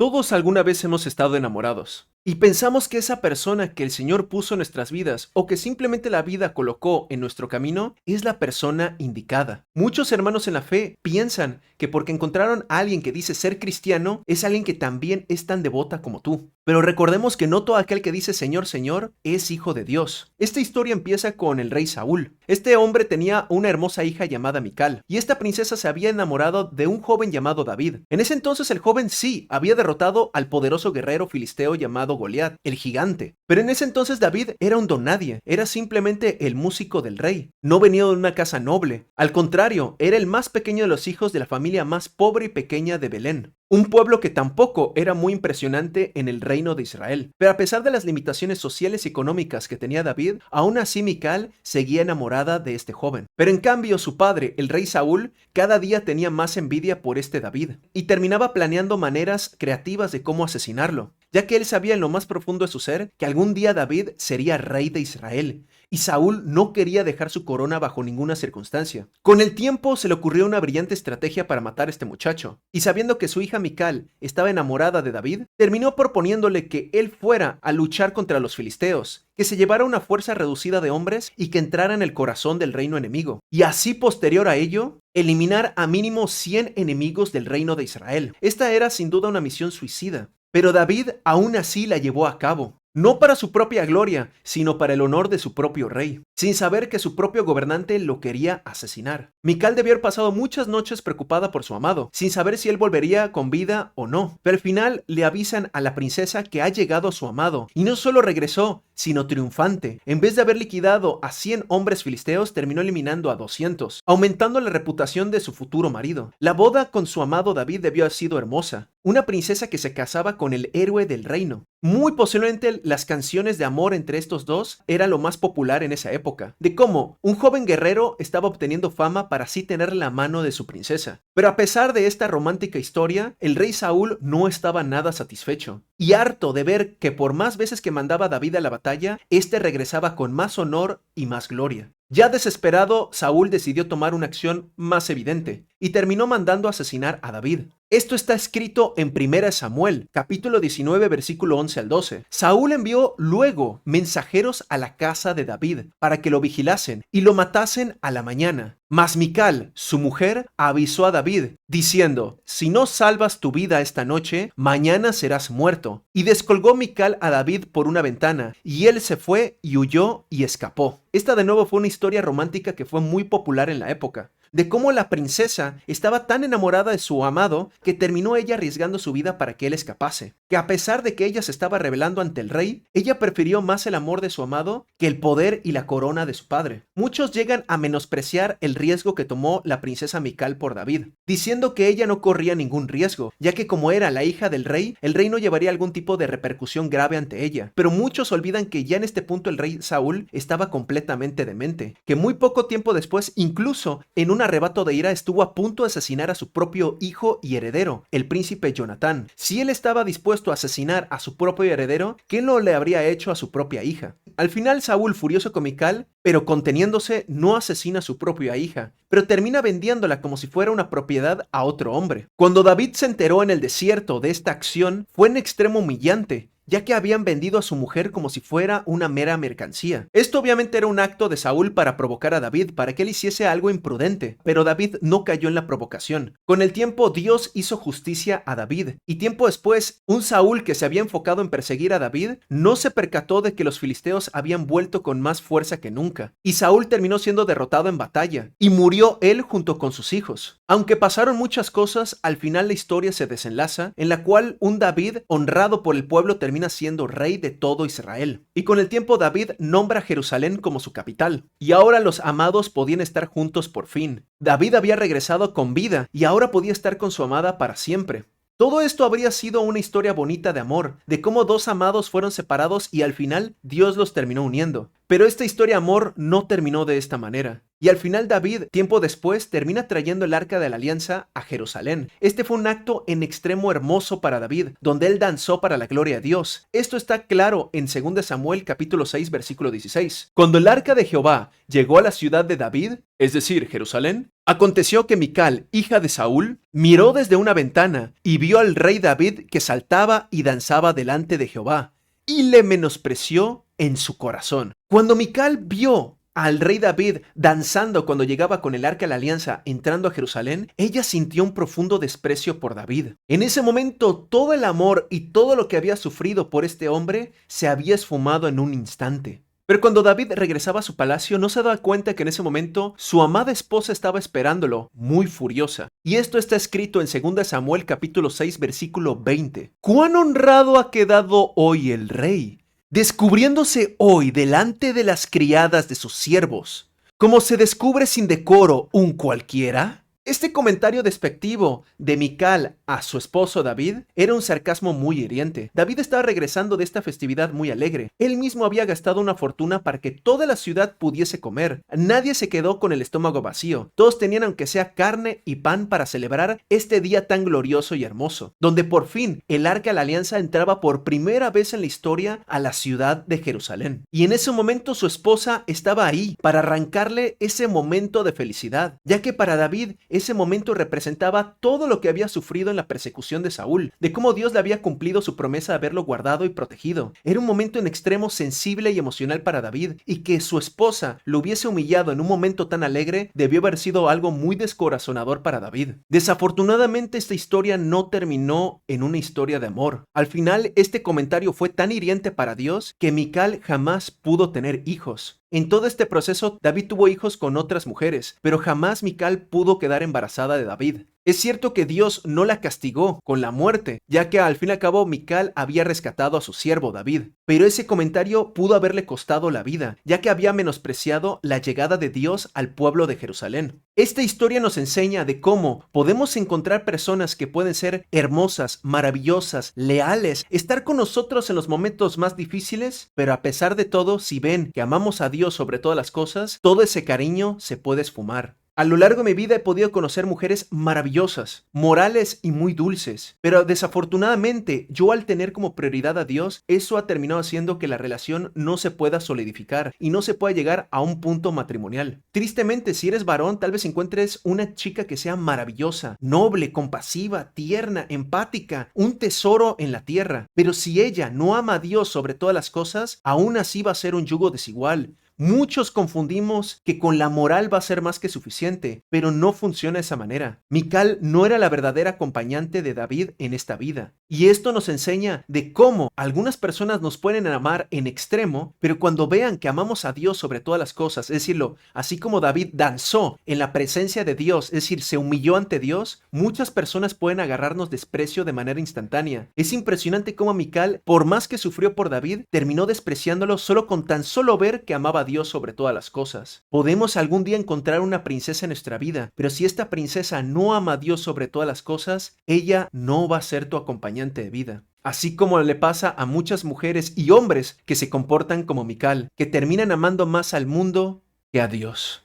Todos alguna vez hemos estado enamorados y pensamos que esa persona que el Señor puso en nuestras vidas o que simplemente la vida colocó en nuestro camino es la persona indicada. Muchos hermanos en la fe piensan que porque encontraron a alguien que dice ser cristiano es alguien que también es tan devota como tú. Pero recordemos que no todo aquel que dice Señor, Señor es hijo de Dios. Esta historia empieza con el rey Saúl. Este hombre tenía una hermosa hija llamada Mical y esta princesa se había enamorado de un joven llamado David. En ese entonces el joven sí había derrotado al poderoso guerrero filisteo llamado Goliat, el gigante. Pero en ese entonces David era un don nadie, era simplemente el músico del rey. No venía de una casa noble. Al contrario, era el más pequeño de los hijos de la familia más pobre y pequeña de Belén. Un pueblo que tampoco era muy impresionante en el reino de Israel. Pero a pesar de las limitaciones sociales y económicas que tenía David, aún así Mical seguía enamorada de este joven. Pero en cambio su padre, el rey Saúl, cada día tenía más envidia por este David y terminaba planeando maneras creativas de cómo asesinarlo, ya que él sabía en lo más profundo de su ser que algún día David sería rey de Israel. Y Saúl no quería dejar su corona bajo ninguna circunstancia. Con el tiempo se le ocurrió una brillante estrategia para matar a este muchacho, y sabiendo que su hija Mical estaba enamorada de David, terminó proponiéndole que él fuera a luchar contra los filisteos, que se llevara una fuerza reducida de hombres y que entrara en el corazón del reino enemigo, y así posterior a ello, eliminar a mínimo 100 enemigos del reino de Israel. Esta era sin duda una misión suicida, pero David aún así la llevó a cabo. No para su propia gloria, sino para el honor de su propio rey, sin saber que su propio gobernante lo quería asesinar. Mical debió haber pasado muchas noches preocupada por su amado, sin saber si él volvería con vida o no. Pero al final le avisan a la princesa que ha llegado su amado, y no solo regresó, sino triunfante. En vez de haber liquidado a 100 hombres filisteos, terminó eliminando a 200, aumentando la reputación de su futuro marido. La boda con su amado David debió haber sido hermosa. Una princesa que se casaba con el héroe del reino. Muy posiblemente las canciones de amor entre estos dos era lo más popular en esa época, de cómo un joven guerrero estaba obteniendo fama para así tener la mano de su princesa. Pero a pesar de esta romántica historia, el rey Saúl no estaba nada satisfecho, y harto de ver que por más veces que mandaba a David a la batalla, este regresaba con más honor y más gloria. Ya desesperado, Saúl decidió tomar una acción más evidente y terminó mandando asesinar a David. Esto está escrito en 1 Samuel, capítulo 19, versículo 11 al 12. Saúl envió luego mensajeros a la casa de David para que lo vigilasen y lo matasen a la mañana. Mas Mical, su mujer, avisó a David, diciendo, si no salvas tu vida esta noche, mañana serás muerto. Y descolgó Mical a David por una ventana, y él se fue y huyó y escapó. Esta de nuevo fue una historia romántica que fue muy popular en la época, de cómo la princesa estaba tan enamorada de su amado que terminó ella arriesgando su vida para que él escapase. Que a pesar de que ella se estaba rebelando ante el rey, ella prefirió más el amor de su amado que el poder y la corona de su padre. Muchos llegan a menospreciar el riesgo que tomó la princesa Mical por David, diciendo que ella no corría ningún riesgo, ya que como era la hija del rey, el rey no llevaría algún tipo de repercusión grave ante ella. Pero muchos olvidan que ya en este punto el rey Saúl estaba completamente demente, que muy poco tiempo después, incluso en un arrebato de ira, estuvo a punto de asesinar a su propio hijo y heredero, el príncipe Jonatán. Si él estaba dispuesto a asesinar a su propio heredero, ¿qué no le habría hecho a su propia hija? Al final Saúl, furioso con Mical, pero conteniéndose, no asesina a su propia hija, pero termina vendiéndola como si fuera una propiedad a otro hombre. Cuando David se enteró en el desierto de esta acción, fue en extremo humillante, ya que habían vendido a su mujer como si fuera una mera mercancía. Esto obviamente era un acto de Saúl para provocar a David, para que él hiciese algo imprudente, pero David no cayó en la provocación. Con el tiempo Dios hizo justicia a David, y tiempo después, un Saúl que se había enfocado en perseguir a David, no se percató de que los filisteos habían vuelto con más fuerza que nunca, y Saúl terminó siendo derrotado en batalla, y murió él junto con sus hijos. Aunque pasaron muchas cosas, al final la historia se desenlaza, en la cual un David, honrado por el pueblo, termina siendo rey de todo Israel. Y con el tiempo David nombra a Jerusalén como su capital. Y ahora los amados podían estar juntos por fin. David había regresado con vida y ahora podía estar con su amada para siempre. Todo esto habría sido una historia bonita de amor, de cómo dos amados fueron separados y al final Dios los terminó uniendo. Pero esta historia de amor no terminó de esta manera. Y al final David, tiempo después, termina trayendo el arca de la alianza a Jerusalén. Este fue un acto en extremo hermoso para David, donde él danzó para la gloria de Dios. Esto está claro en 2 Samuel capítulo 6 versículo 16. Cuando el arca de Jehová llegó a la ciudad de David, es decir, Jerusalén, Aconteció que Mical, hija de Saúl, miró desde una ventana y vio al rey David que saltaba y danzaba delante de Jehová, y le menospreció en su corazón. Cuando Mical vio al rey David danzando cuando llegaba con el arca de la alianza entrando a Jerusalén, ella sintió un profundo desprecio por David. En ese momento, todo el amor y todo lo que había sufrido por este hombre se había esfumado en un instante. Pero cuando David regresaba a su palacio, no se daba cuenta que en ese momento su amada esposa estaba esperándolo, muy furiosa. Y esto está escrito en 2 Samuel capítulo 6 versículo 20. «¿Cuán honrado ha quedado hoy el rey, descubriéndose hoy delante de las criadas de sus siervos, como se descubre sin decoro un cualquiera?» Este comentario despectivo de Mical a su esposo David era un sarcasmo muy hiriente. David estaba regresando de esta festividad muy alegre. Él mismo había gastado una fortuna para que toda la ciudad pudiese comer. Nadie se quedó con el estómago vacío. Todos tenían aunque sea carne y pan para celebrar este día tan glorioso y hermoso, donde por fin el arca de la alianza entraba por primera vez en la historia a la ciudad de Jerusalén. Y en ese momento su esposa estaba ahí para arrancarle ese momento de felicidad, ya que para David ese momento representaba todo lo que había sufrido en la persecución de Saúl, de cómo Dios le había cumplido su promesa de haberlo guardado y protegido. Era un momento en extremo sensible y emocional para David, y que su esposa lo hubiese humillado en un momento tan alegre debió haber sido algo muy descorazonador para David. Desafortunadamente, esta historia no terminó en una historia de amor. Al final, este comentario fue tan hiriente para Dios que Mical jamás pudo tener hijos. En todo este proceso, David tuvo hijos con otras mujeres, pero jamás Mical pudo quedar embarazada de David. Es cierto que Dios no la castigó con la muerte, ya que al fin y al cabo Mical había rescatado a su siervo David, pero ese comentario pudo haberle costado la vida, ya que había menospreciado la llegada de Dios al pueblo de Jerusalén. Esta historia nos enseña de cómo podemos encontrar personas que pueden ser hermosas, maravillosas, leales, estar con nosotros en los momentos más difíciles, pero a pesar de todo, si ven que amamos a Dios sobre todas las cosas, todo ese cariño se puede esfumar. A lo largo de mi vida he podido conocer mujeres maravillosas, morales y muy dulces, pero desafortunadamente yo al tener como prioridad a Dios, eso ha terminado haciendo que la relación no se pueda solidificar y no se pueda llegar a un punto matrimonial. Tristemente, si eres varón, tal vez encuentres una chica que sea maravillosa, noble, compasiva, tierna, empática, un tesoro en la tierra, pero si ella no ama a Dios sobre todas las cosas, aún así va a ser un yugo desigual. Muchos confundimos que con la moral va a ser más que suficiente, pero no funciona de esa manera. Mical no era la verdadera acompañante de David en esta vida. Y esto nos enseña de cómo algunas personas nos pueden amar en extremo, pero cuando vean que amamos a Dios sobre todas las cosas, es decirlo, así como David danzó en la presencia de Dios, es decir, se humilló ante Dios, muchas personas pueden agarrarnos desprecio de manera instantánea. Es impresionante cómo Mical, por más que sufrió por David, terminó despreciándolo solo con tan solo ver que amaba a Dios sobre todas las cosas. Podemos algún día encontrar una princesa en nuestra vida, pero si esta princesa no ama a Dios sobre todas las cosas, ella no va a ser tu acompañante de vida. Así como le pasa a muchas mujeres y hombres que se comportan como Mical, que terminan amando más al mundo que a Dios.